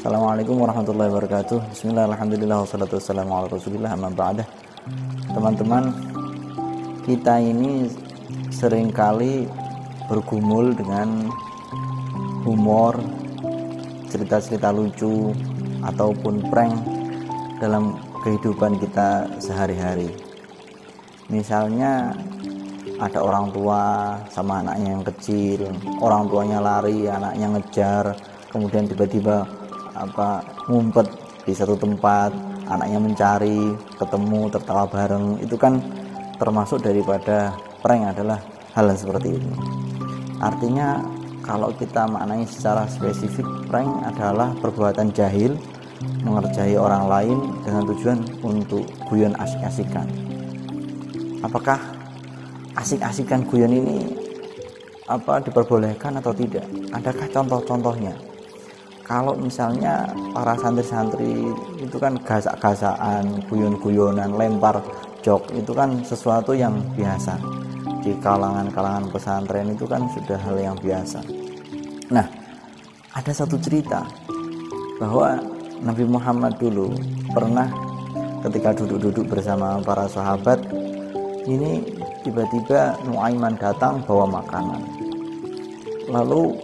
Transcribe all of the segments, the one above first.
Assalamualaikum warahmatullahi wabarakatuh. Bismillahirrahmanirrahim. Wassalatu wassalamu ala rasulillah amma ba'dah. Teman-teman, kita ini seringkali bergumul dengan humor, cerita-cerita lucu ataupun prank dalam kehidupan kita sehari-hari. Misalnya ada orang tua sama anaknya yang kecil, orang tuanya lari, anaknya ngejar, kemudian tiba-tiba ngumpet di satu tempat, anaknya mencari, ketemu, tertawa bareng. Itu kan termasuk daripada prank, adalah hal yang seperti itu. Artinya kalau kita maknai secara spesifik, prank adalah perbuatan jahil mengerjai orang lain dengan tujuan untuk guyon asik-asikan. Apakah asik-asikan guyon ini diperbolehkan atau tidak? Adakah contoh-contohnya? Kalau misalnya para santri-santri itu kan gasak-gasakan, guyon-guyonan, lempar jok, itu kan sesuatu yang biasa. Di kalangan-kalangan pesantren itu kan sudah hal yang biasa. Nah, ada satu cerita bahwa Nabi Muhammad dulu pernah ketika duduk-duduk bersama para sahabat, ini tiba-tiba Nuaiman datang bawa makanan. Lalu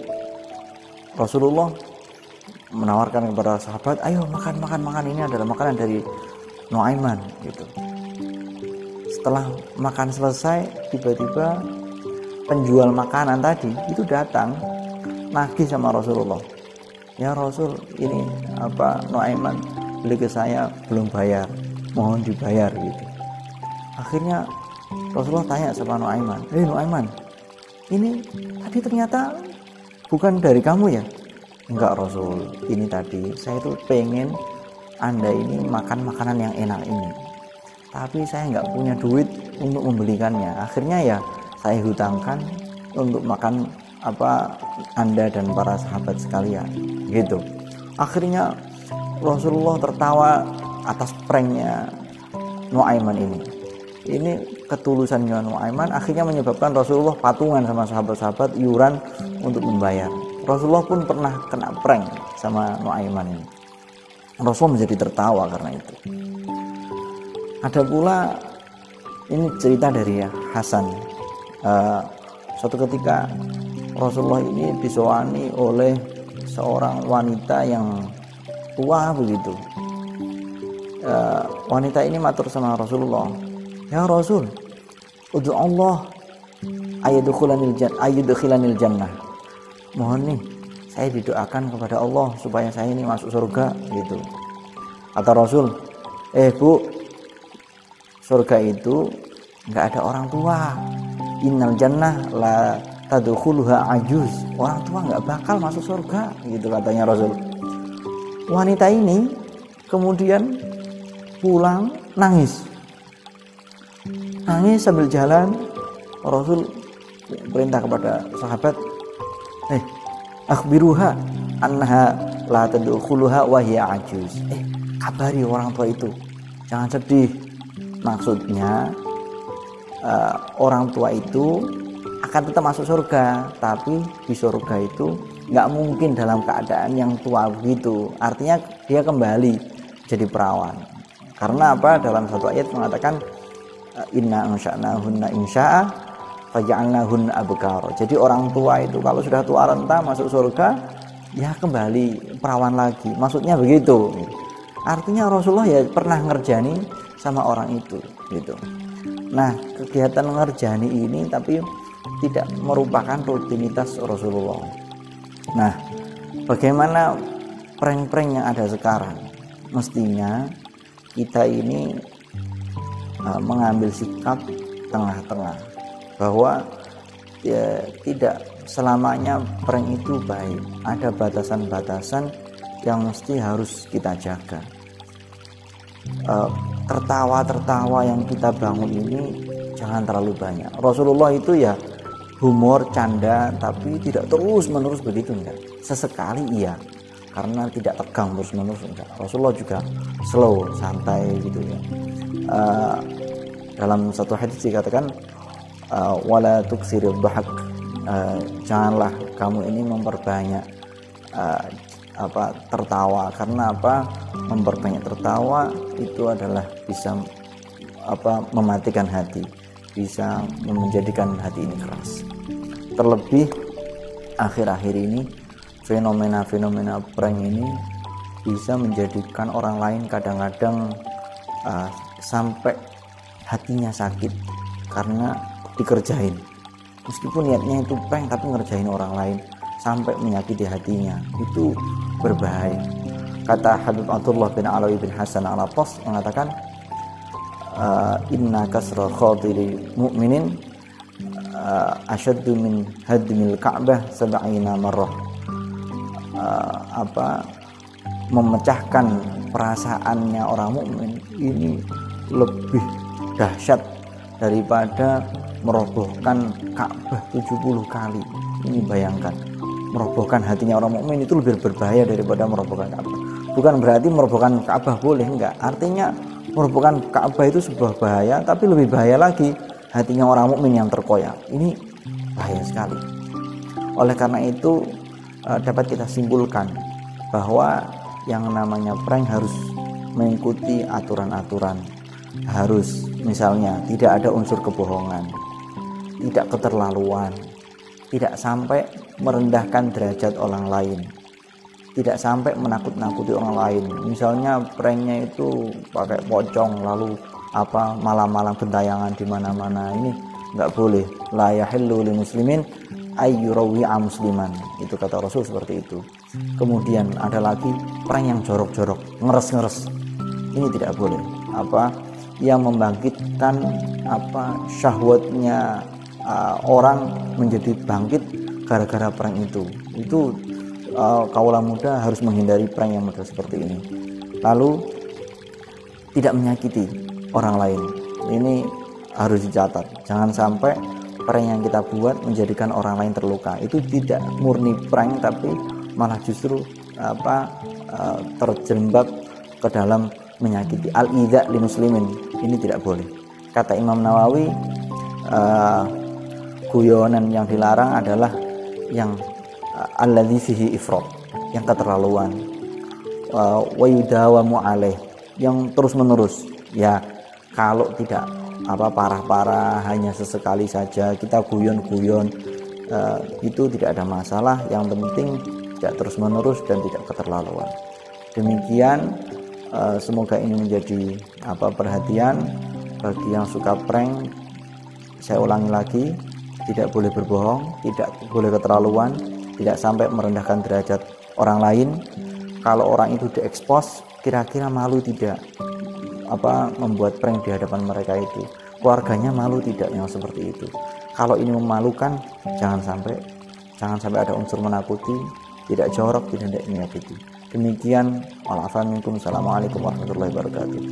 Rasulullah menawarkan kepada sahabat, ayo makan, ini adalah makanan dari Nuaiman gitu. Setelah makan selesai, tiba-tiba penjual makanan tadi itu datang nagih sama Rasulullah. Ya Rasul, ini Nuaiman beli ke saya belum bayar, mohon dibayar gitu. Akhirnya Rasulullah tanya sama Nuaiman, Nuaiman, ini tadi ternyata bukan dari kamu ya? Enggak Rasul, ini tadi saya tuh pengen Anda ini makan makanan yang enak ini, tapi saya nggak punya duit untuk membelikannya. Akhirnya ya saya hutangkan untuk makan Anda dan para sahabat sekalian gitu. Akhirnya Rasulullah tertawa atas pranknya Nuaiman ini. Ini ketulusannya Nuaiman akhirnya menyebabkan Rasulullah patungan sama sahabat-sahabat iuran untuk membayar. Rasulullah pun pernah kena prank sama Nuaiman ini. Rasulullah menjadi tertawa karena itu. Ada pula ini cerita dari Hasan. Suatu ketika Rasulullah ini disowani oleh seorang wanita yang tua begitu. Wanita ini matur sama Rasulullah, ya Rasul, udzu Allah ayyudkhilanil jannah. Mohon nih saya didoakan kepada Allah supaya saya ini masuk surga gitu. Kata Rasul, Bu, surga itu nggak ada orang tua. Innal jannah la tadkhuluha ajuz. Orang tua nggak bakal masuk surga gitu katanya Rasul. Wanita ini kemudian pulang nangis sambil jalan. Rasul perintah kepada sahabat, akhbiruha annaha la tadkhuluha wa hiya ajuz. Kabari orang tua itu, jangan sedih. Maksudnya orang tua itu akan tetap masuk surga, tapi di surga itu nggak mungkin dalam keadaan yang tua begitu. Artinya dia kembali jadi perawan. Karena dalam satu ayat mengatakan inna ansha'nahunna insya'a faja'alnahunna abkara. Jadi orang tua itu kalau sudah tua renta masuk surga, ya kembali perawan lagi. Maksudnya begitu. Artinya Rasulullah ya pernah ngerjani sama orang itu gitu. Nah, kegiatan ngerjani ini tapi tidak merupakan rutinitas Rasulullah. Nah, bagaimana prank-prank yang ada sekarang? Mestinya kita ini mengambil sikap tengah-tengah, bahwa ya, tidak selamanya prank itu baik. Ada batasan-batasan yang mesti harus kita jaga. Tertawa-tertawa yang kita bangun ini jangan terlalu banyak. Rasulullah itu ya humor, canda, tapi tidak terus-menerus begitu, enggak. Sesekali iya, karena tidak tegang terus-menerus, enggak. Rasulullah juga slow, santai gitu ya. Dalam satu hadis dikatakan wala tuksiril dhahak, janganlah kamu ini memperbanyak tertawa. Karena memperbanyak tertawa itu adalah bisa mematikan hati, bisa menjadikan hati ini keras. Terlebih akhir-akhir ini fenomena-fenomena prank ini bisa menjadikan orang lain kadang-kadang sampai hatinya sakit karena dikerjain. Meskipun niatnya itu prank tapi ngerjain orang lain sampai menyakiti hatinya, itu berbahaya. Kata Habib Abdullah bin Alawi bin Hasan Al-Attas mengatakan, inna kasra khadiri mu'minin asyaddu min hadmil ka'bah sab'ina marrah. Memecahkan perasaannya orang mukmin ini lebih dahsyat daripada merobohkan Ka'bah 70 kali. Ini bayangkan, merobohkan hatinya orang mukmin itu lebih berbahaya daripada merobohkan Ka'bah. Bukan berarti merobohkan Ka'bah boleh, enggak. Artinya merobohkan Ka'bah itu sebuah bahaya, tapi lebih bahaya lagi hatinya orang mukmin yang terkoyak. Ini bahaya sekali. Oleh karena itu dapat kita simpulkan bahwa yang namanya prank harus mengikuti aturan-aturan. Harus misalnya tidak ada unsur kebohongan, tidak keterlaluan, tidak sampai merendahkan derajat orang lain, tidak sampai menakut-nakuti orang lain. Misalnya pranknya itu pakai pocong lalu malam-malam gentayangan di mana-mana, ini nggak boleh. La yahillu lil muslimin ayyurawi'a musliman, itu kata Rasul seperti itu. Kemudian ada lagi prank yang jorok-jorok, ngeres-ngeres, ini tidak boleh. Yang membangkitkan syahwatnya orang menjadi bangkit gara-gara prank itu kaula muda harus menghindari prank yang model seperti ini. Lalu tidak menyakiti orang lain, ini harus dicatat. Jangan sampai prank yang kita buat menjadikan orang lain terluka. Itu tidak murni prank, tapi malah justru terjerembab ke dalam menyakiti. Al-idza li muslimin, ini tidak boleh. Kata Imam Nawawi, guyonan yang dilarang adalah yang alladzi fihi ifrat, yang keterlaluan, wa yudawamu alaih, yang terus-menerus. Ya, kalau tidak parah-parah, hanya sesekali saja kita guyon-guyon, itu tidak ada masalah. Yang penting tidak terus-menerus dan tidak keterlaluan. Demikian, semoga ini menjadi perhatian bagi yang suka prank. Saya ulangi lagi, tidak boleh berbohong, tidak boleh keterlaluan, tidak sampai merendahkan derajat orang lain. Kalau orang itu diekspos, kira-kira malu tidak membuat prank di hadapan mereka itu? Keluarganya malu tidak yang seperti itu? Kalau ini memalukan, jangan sampai ada unsur menakuti, tidak jorok, tidak menyakiti. Demikian, wa'alaikum warahmatullahi wabarakatuh.